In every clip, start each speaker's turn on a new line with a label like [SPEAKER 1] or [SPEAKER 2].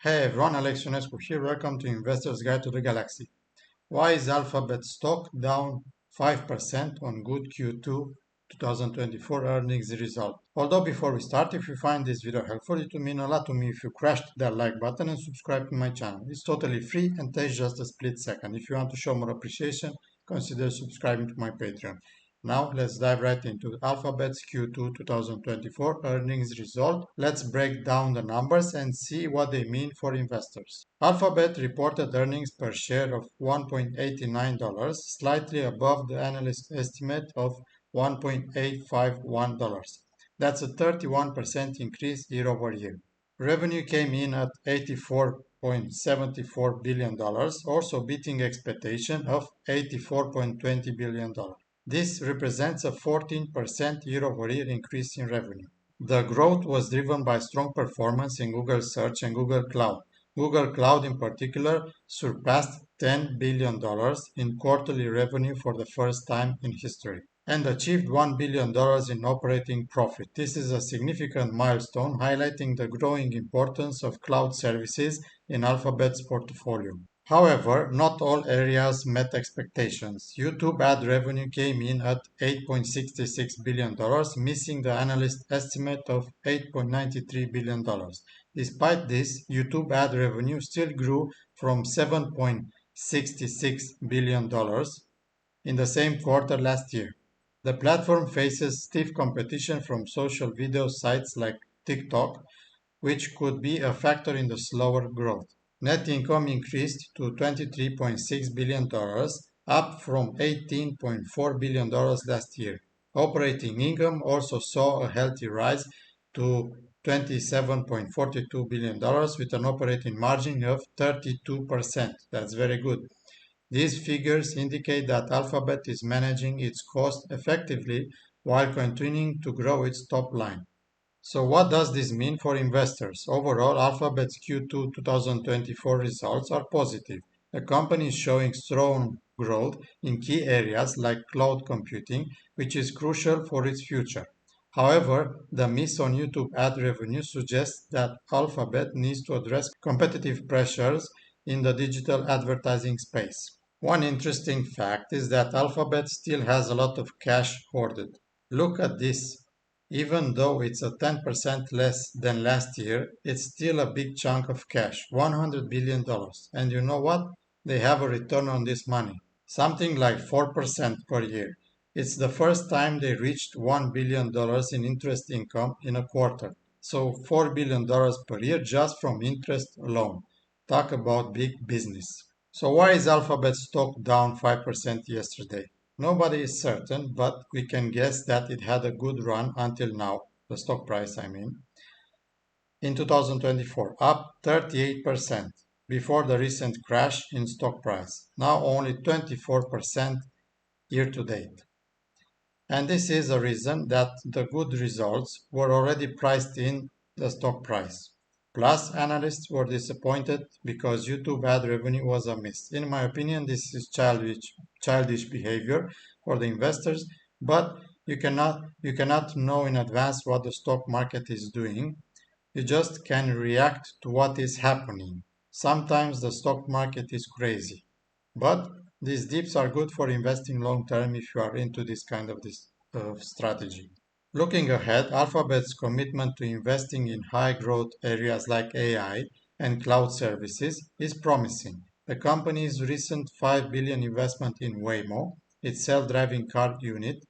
[SPEAKER 1] Hey everyone, Alex Ionescu here. Welcome to Investor's Guide to the Galaxy. Why is Alphabet stock down 5% on good Q2 2024 earnings result? Although before we start, if you find this video helpful, it would mean a lot to me if you crashed that like button and subscribe to my channel. It's totally free and takes just a split second. If you want to show more appreciation, consider subscribing to my Patreon. Now let's dive right into Alphabet's Q2 2024 earnings result. Let's break down the numbers and see what they mean for investors. Alphabet reported earnings per share of $1.89, slightly above the analyst estimate of $1.851. That's a 31% increase year over year. Revenue came in at $84.74 billion, also beating expectation of $84.20 billion. This represents a 14% year-over-year increase in revenue. The growth was driven by strong performance in Google Search and Google Cloud. Google Cloud in particular surpassed $10 billion in quarterly revenue for the first time in history and achieved $1 billion in operating profit. This is a significant milestone highlighting the growing importance of cloud services in Alphabet's portfolio. However, not all areas met expectations. YouTube ad revenue came in at $8.66 billion, missing the analyst estimate of $8.93 billion. Despite this, YouTube ad revenue still grew from $7.66 billion in the same quarter last year. The platform faces stiff competition from social video sites like TikTok, which could be a factor in the slower growth. Net income increased to $23.6 billion, up from $18.4 billion last year. Operating income also saw a healthy rise to $27.42 billion with an operating margin of 32%. That's very good. These figures indicate that Alphabet is managing its costs effectively while continuing to grow its top line. So what does this mean for investors? Overall, Alphabet's Q2 2024 results are positive. The company is showing strong growth in key areas like cloud computing, which is crucial for its future. However, the miss on YouTube ad revenue suggests that Alphabet needs to address competitive pressures in the digital advertising space. One interesting fact is that Alphabet still has a lot of cash hoarded. Look at this. Even though it's a 10% less than last year, it's still a big chunk of cash, $100 billion. And you know what? They have a return on this money, something like 4% per year. It's the first time they reached $1 billion in interest income in a quarter. So $4 billion per year just from interest alone. Talk about big business. So why is Alphabet stock down 5% yesterday? Nobody is certain, but we can guess that it had a good run until now, the stock price I mean, in 2024, up 38% before the recent crash in stock price, now only 24% year to date. And this is a reason that the good results were already priced in the stock price. Plus, analysts were disappointed because YouTube ad revenue was a miss. In my opinion, this is childish behavior for the investors, but you cannot know in advance what the stock market is doing. You just can react to what is happening. Sometimes the stock market is crazy, but these dips are good for investing long term if you are into this kind of strategy. Looking ahead, Alphabet's commitment to investing in high-growth areas like AI and cloud services is promising. The company's recent $5 billion investment in Waymo, its self-driving car unit,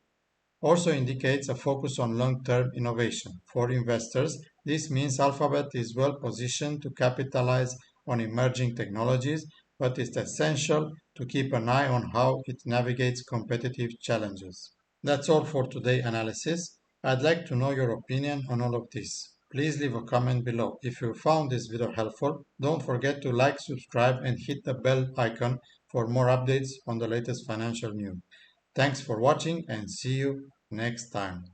[SPEAKER 1] also indicates a focus on long-term innovation. For investors, this means Alphabet is well positioned to capitalize on emerging technologies, but it's essential to keep an eye on how it navigates competitive challenges. That's all for today's analysis. I'd like to know your opinion on all of this. Please leave a comment below. If you found this video helpful, don't forget to like, subscribe, and hit the bell icon for more updates on the latest financial news. Thanks for watching and see you next time.